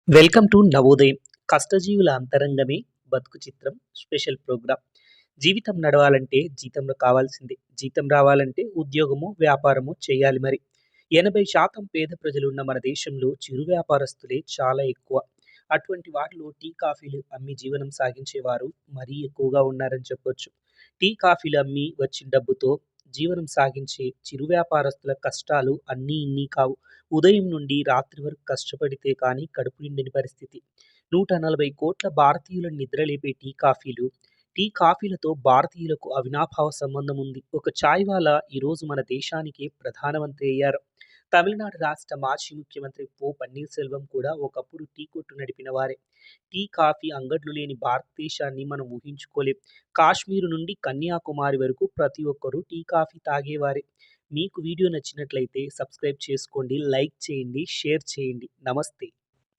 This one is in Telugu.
వెల్కమ్ టు నవోదయం. కష్టజీవుల అంతరంగమే బతుకు చిత్రం స్పెషల్ ప్రోగ్రామ్. జీవితం నడవాలంటే జీతం కావాల్సిందే. జీతం రావాలంటే ఉద్యోగమో, వ్యాపారమో చేయాలి మరి. 80% పేద ప్రజలున్న మన దేశంలో చిరు వ్యాపారస్తులే చాలా ఎక్కువ. అటువంటి వారిలో టీ, కాఫీలు అమ్మి జీవనం సాగించేవారు మరీ ఎక్కువగా ఉన్నారని చెప్పొచ్చు. టీ, కాఫీలు అమ్మి వచ్చిన డబ్బుతో జీవనం సాగించే చిరు వ్యాపారస్తుల కష్టాలు అన్నీ ఇన్ని కావు. ఉదయం నుండి రాత్రి వరకు కష్టపడితే కానీ కడుపు నిండని పరిస్థితి. 140,00,00,000 భారతీయులను నిద్రలేపే టీ, కాఫీలు. టీ, కాఫీలతో భారతీయులకు అవినాభావ సంబంధం ఉంది. ఒక చాయ్ వాలా ఈరోజు మన దేశానికే ప్రధానమంత్రి అయ్యారు. తమిళనాడు రాష్ట్ర మాజీ ముఖ్యమంత్రి పన్నీర్సెల్వం కూడా ఒకప్పుడు టీ కొట్టు నడిపిన వారే. టీ, కాఫీ అంగడ్లు లేని భారతదేశాన్ని మనం ఊహించుకోలేం. కాశ్మీరు నుండి కన్యాకుమారి వరకు ప్రతి ఒక్కరూ టీ, కాఫీ తాగేవారే. మీకు వీడియో నచ్చినట్లయితే సబ్స్క్రైబ్ చేసుకోండి, లైక్ చేయండి, షేర్ చేయండి. నమస్తే.